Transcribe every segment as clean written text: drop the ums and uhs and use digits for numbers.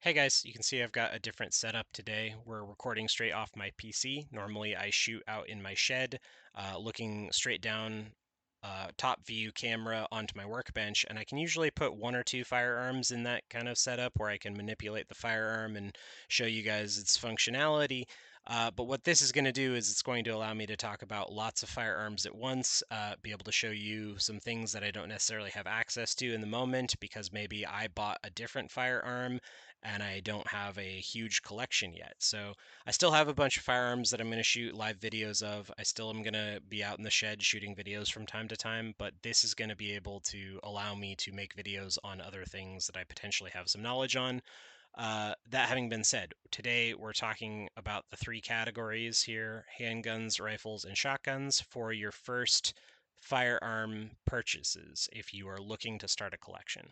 Hey guys, you can see I've got a different setup today. We're recording straight off my PC. Normally I shoot out in my shed, looking straight down top view camera onto my workbench, and I can usually put one or two firearms in that kind of setup where I can manipulate the firearm and show you guys its functionality. But what this is going to do is it's going to allow me to talk about lots of firearms at once, be able to show you some things that I don't necessarily have access to in the moment because maybe I bought a different firearm and I don't have a huge collection yet. So I still have a bunch of firearms that I'm going to shoot live videos of. I still am going to be out in the shed shooting videos from time to time, but this is going to be able to allow me to make videos on other things that I potentially have some knowledge on. That having been said, today we're talking about the three categories here: handguns, rifles, and shotguns for your first firearm purchases if you are looking to start a collection.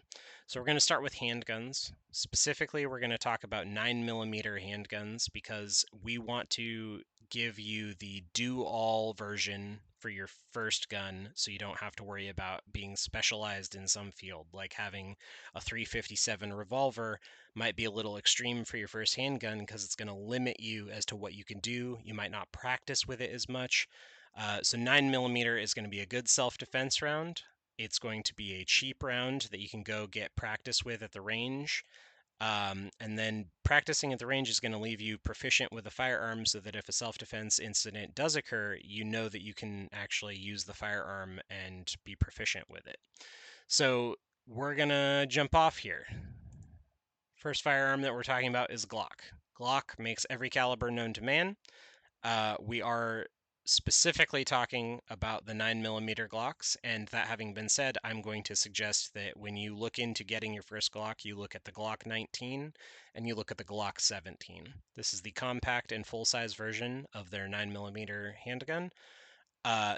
So we're going to start with handguns. Specifically, we're going to talk about 9mm handguns because we want to give you the do-all version for your first gun so you don't have to worry about being specialized in some field, like having a 357 revolver might be a little extreme for your first handgun because it's going to limit you as to what you can do. You might not practice with it as much. So 9mm is going to be a good self-defense round. It's going to be a cheap round that you can go get practice with at the range. And then practicing at the range is going to leave you proficient with a firearm so that if a self-defense incident does occur, you know that you can actually use the firearm and be proficient with it. So we're going to jump off here. First firearm that we're talking about is Glock. Glock makes every caliber known to man. We are specifically talking about the 9mm Glocks, and that having been said, I'm going to suggest that when you look into getting your first Glock, you look at the Glock 19 and you look at the Glock 17. This is the compact and full-size version of their 9mm handgun.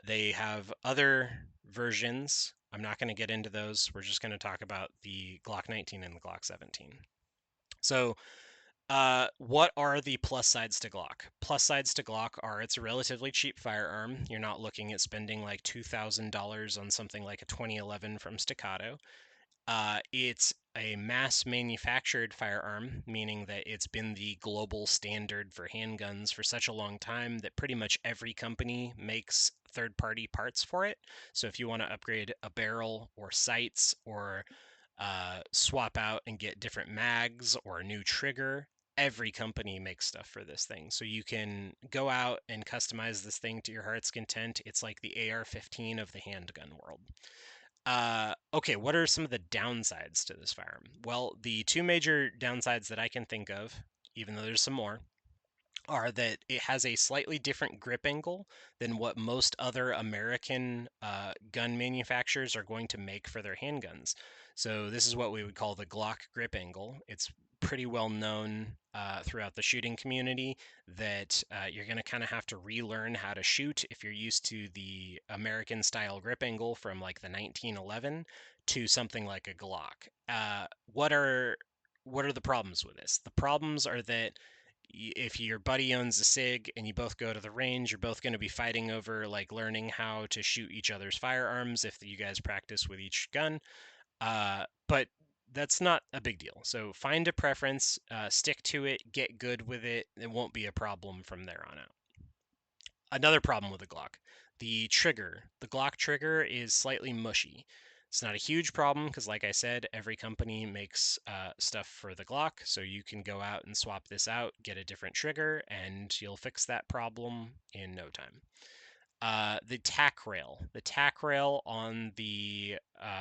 They have other versions. I'm not going to get into those. We're just going to talk about the Glock 19 and the Glock 17. So what are the plus sides to Glock? Plus sides to Glock are it's a relatively cheap firearm. You're not looking at spending like $2,000 on something like a 2011 from Staccato. It's a mass manufactured firearm, meaning that it's been the global standard for handguns for such a long time that pretty much every company makes third-party parts for it. So if you want to upgrade a barrel or sights or swap out and get different mags or a new trigger, every company makes stuff for this thing. So you can go out and customize this thing to your heart's content. It's like the AR-15 of the handgun world. Okay, what are some of the downsides to this firearm? Well, the two major downsides that I can think of, even though there's some more, are that it has a slightly different grip angle than what most other American gun manufacturers are going to make for their handguns. So this is what we would call the Glock grip angle. It's pretty well known throughout the shooting community that you're going to kind of have to relearn how to shoot if you're used to the American style grip angle from like the 1911 to something like a Glock. What are the problems with this? The problems are that if your buddy owns a SIG and you both go to the range, you're both going to be fighting over like learning how to shoot each other's firearms if you guys practice with each gun. But that's not a big deal. So find a preference, stick to it, get good with it. It won't be a problem from there on out. Another problem with the Glock, the trigger. The Glock trigger is slightly mushy. It's not a huge problem because, like I said, every company makes stuff for the Glock, so you can go out and swap this out, get a different trigger, and you'll fix that problem in no time. The tack rail. The tack rail on the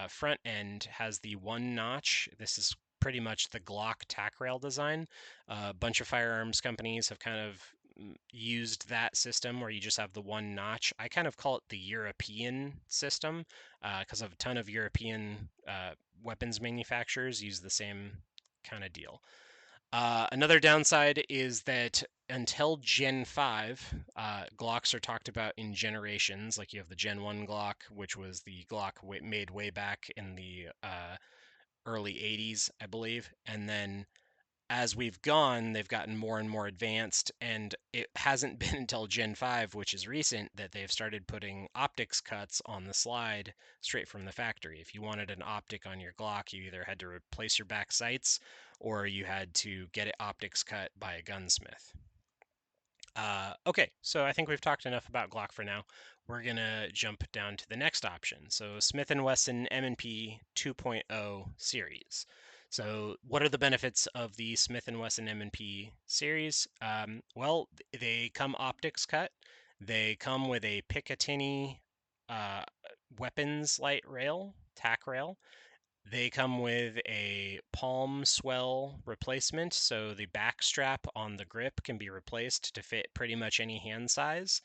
front end has the one notch. This is pretty much the Glock tack rail design. A bunch of firearms companies have kind of used that system where you just have the one notch. I kind of call it the European system because a ton of European weapons manufacturers use the same kind of deal. Another downside is that until Gen 5, Glocks are talked about in generations. Like you have the Gen 1 Glock, which was the Glock made way back in the early 80s, I believe. And then as we've gone, they've gotten more and more advanced, and it hasn't been until Gen 5, which is recent, that they've started putting optics cuts on the slide straight from the factory. If you wanted an optic on your Glock, you either had to replace your back sights or you had to get it optics cut by a gunsmith. Okay, so I think we've talked enough about Glock for now. We're gonna jump down to the next option. So Smith & Wesson M&P 2.0 series. So what are the benefits of the Smith & Wesson M&P series? Well, they come optics cut. They come with a Picatinny uh, weapons light rail, tack rail. They come with a palm swell replacement, so the back strap on the grip can be replaced to fit pretty much any hand size.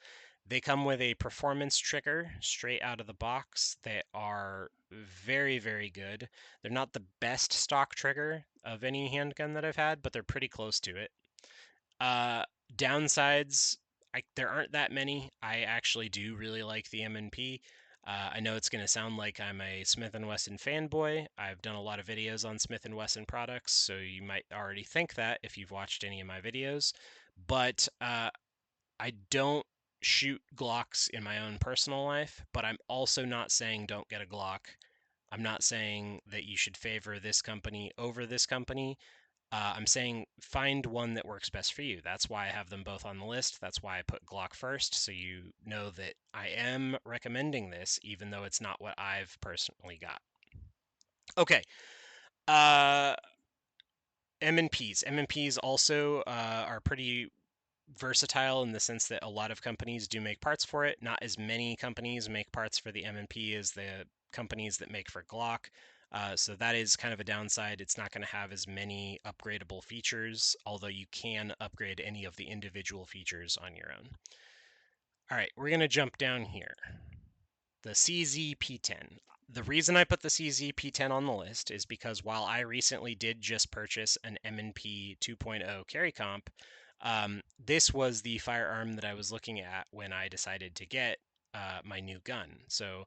They come with a performance trigger straight out of the box that are very, very good. They're not the best stock trigger of any handgun that I've had, but they're pretty close to it. Uh, Downsides, there aren't that many. I actually do really like the M&P. I know it's going to sound like I'm a Smith & Wesson fanboy. I've done a lot of videos on Smith & Wesson products, so you might already think that if you've watched any of my videos. But I don't shoot Glocks in my own personal life, but I'm also not saying don't get a Glock. I'm not saying that you should favor this company over this company. I'm saying find one that works best for you. That's why I have them both on the list. That's why I put Glock first, so you know that I am recommending this, even though it's not what I've personally got. Okay, uh, M&Ps. M&Ps also are pretty versatile in the sense that a lot of companies do make parts for it. Not as many companies make parts for the M&P as the companies that make for Glock. So that is kind of a downside. It's not going to have as many upgradable features, although you can upgrade any of the individual features on your own. All right, we're going to jump down here. The CZ-P10. The reason I put the CZ-P10 on the list is because while I recently did just purchase an M&P 2.0 carry comp, this was the firearm that I was looking at when I decided to get my new gun. So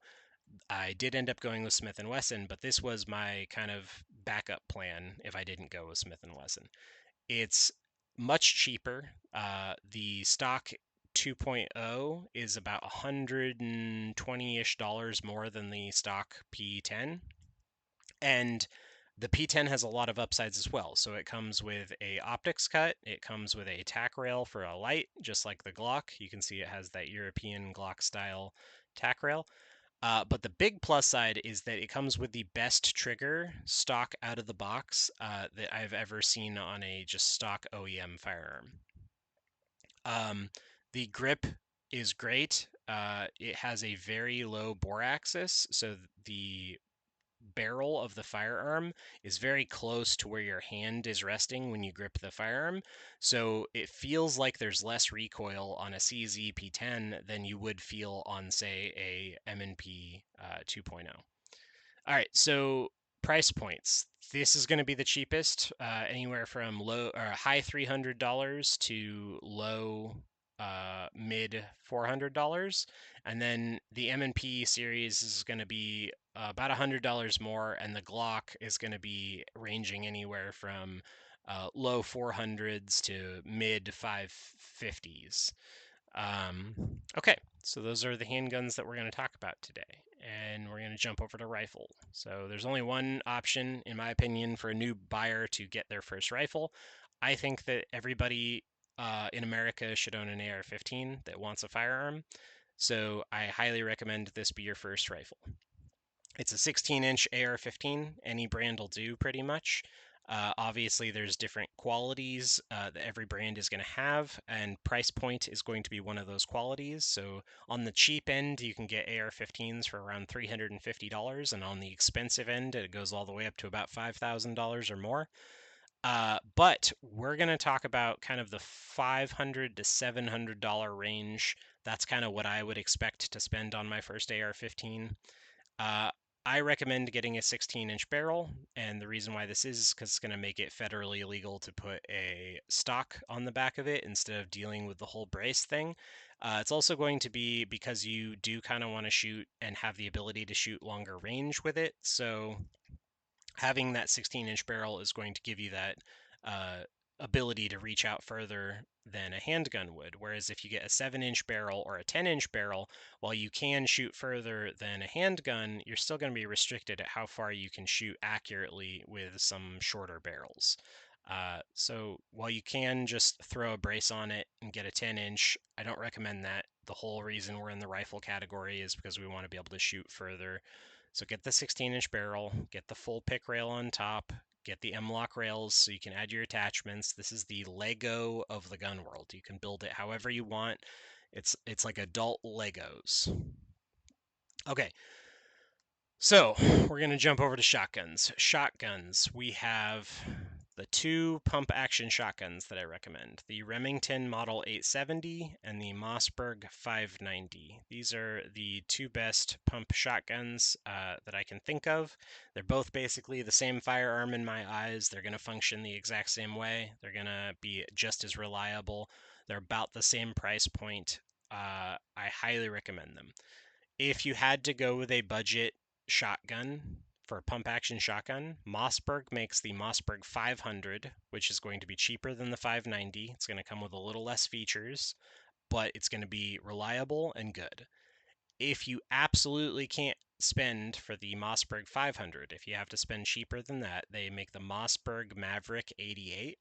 I did end up going with Smith & Wesson, but this was my kind of backup plan if I didn't go with Smith & Wesson. It's much cheaper. The stock 2.0 is about 120-ish dollars more than the stock P10. And the P10 has a lot of upsides as well. So it comes with a optics cut. It comes with a tack rail for a light, just like the Glock. You can see it has that European Glock style tack rail. But the big plus side is that it comes with the best trigger stock out of the box that I've ever seen on a just stock OEM firearm. The grip is great. It has a very low bore axis, so the barrel of the firearm is very close to where your hand is resting when you grip the firearm. So it feels like there's less recoil on a CZ P10 than you would feel on, say, a M&P 2.0. All right, so price points. This is going to be the cheapest, anywhere from low or high $300 to low mid $400, and then the M&P series is going to be about $100 more, and the Glock is going to be ranging anywhere from low 400s to mid 550s. Okay, so those are the handguns that we're going to talk about today, and we're going to jump over to rifle. So there's only one option, in my opinion, for a new buyer to get their first rifle. I think that everybody in America should own an AR-15 that wants a firearm, so I highly recommend this be your first rifle. It's a 16-inch AR-15. Any brand will do pretty much. Obviously, there's different qualities that every brand is going to have, and price point is going to be one of those qualities. So on the cheap end, you can get AR-15s for around $350, and on the expensive end, it goes all the way up to about $5,000 or more. But we're going to talk about kind of the $500 to $700 range. That's kind of what I would expect to spend on my first AR-15. I recommend getting a 16-inch barrel, and the reason why this is because it's going to make it federally illegal to put a stock on the back of it instead of dealing with the whole brace thing. It's also going to be because you do kind of want to shoot and have the ability to shoot longer range with it, so having that 16-inch barrel is going to give you that ability to reach out further than a handgun would. Whereas if you get a 7-inch barrel or a 10-inch barrel, while you can shoot further than a handgun, you're still going to be restricted at how far you can shoot accurately with some shorter barrels. So while you can just throw a brace on it and get a 10-inch, I don't recommend that. The whole reason we're in the rifle category is because we want to be able to shoot further. So get the 16-inch barrel, get the full pick rail on top, get the M-LOK rails so you can add your attachments. This is the Lego of the gun world. You can build it however you want. It's like adult Legos. Okay, so we're going to jump over to shotguns. Shotguns, we have the two pump action shotguns that I recommend, the Remington Model 870 and the Mossberg 590. These are the two best pump shotguns that I can think of. They're both basically the same firearm in my eyes. They're going to function the exact same way. They're going to be just as reliable. They're about the same price point. I highly recommend them. If you had to go with a budget shotgun for a pump action shotgun, Mossberg makes the Mossberg 500, which is going to be cheaper than the 590. It's going to come with a little less features, but it's going to be reliable and good. If you absolutely can't spend for the Mossberg 500, if you have to spend cheaper than that, they make the Mossberg Maverick 88.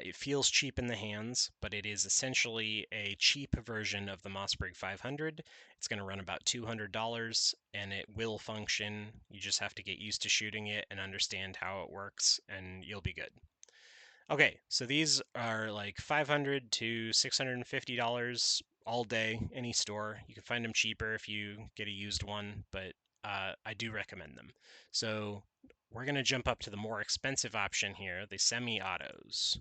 It feels cheap in the hands, but it is essentially a cheap version of the Mossberg 500. It's going to run about $200 and it will function. You just have to get used to shooting it and understand how it works, and you'll be good. Okay, so these are like $500 to $650 all day, any store. You can find them cheaper if you get a used one, but I do recommend them. So we're going to jump up to the more expensive option here, the semi-autos.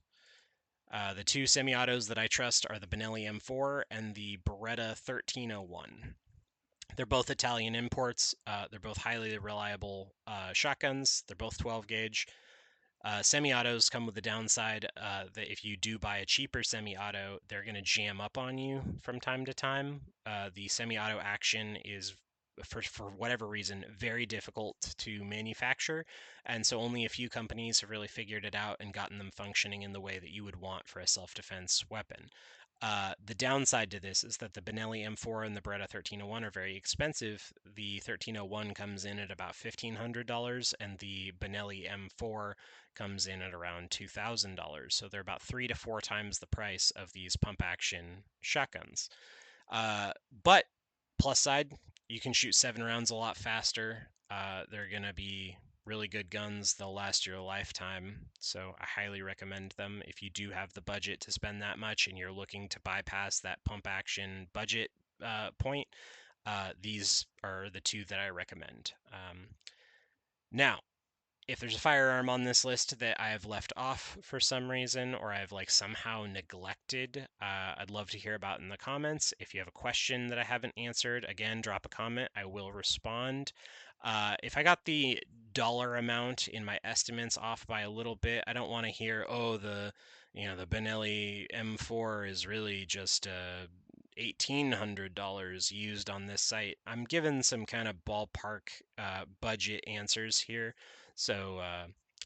The two semi-autos that I trust are the Benelli M4 and the Beretta 1301. They're both Italian imports. They're both highly reliable shotguns. They're both 12 gauge. Semi-autos come with the downside that if you do buy a cheaper semi-auto, they're going to jam up on you from time to time. The semi-auto action is, for whatever reason, very difficult to manufacture, and so only a few companies have really figured it out and gotten them functioning in the way that you would want for a self-defense weapon. The downside to this is that the Benelli M4 and the Beretta 1301 are very expensive. The 1301 comes in at about $1,500, and the Benelli M4 comes in at around $2,000. So they're about 3 to 4 times the price of these pump action shotguns. But plus side, you can shoot 7 rounds a lot faster. They're going to be really good guns. They'll last you a lifetime. So I highly recommend them if you do have the budget to spend that much and you're looking to bypass that pump action budget point. These are the two that I recommend. Now, if there's a firearm on this list that I have left off for some reason or I've like somehow neglected, I'd love to hear about in the comments. If you have a question that I haven't answered, again, drop a comment. I will respond. If I got the dollar amount in my estimates off by a little bit, I don't want to hear, oh, the Benelli M4 is really just $1,800 used on this site. I'm given some kind of ballpark budget answers here. So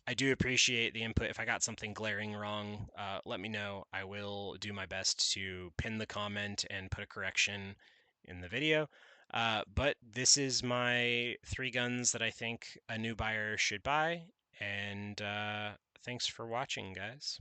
I do appreciate the input. If I got something glaring wrong, let me know. I will do my best to pin the comment and put a correction in the video. But this is my 3 guns that I think a new buyer should buy. And thanks for watching, guys.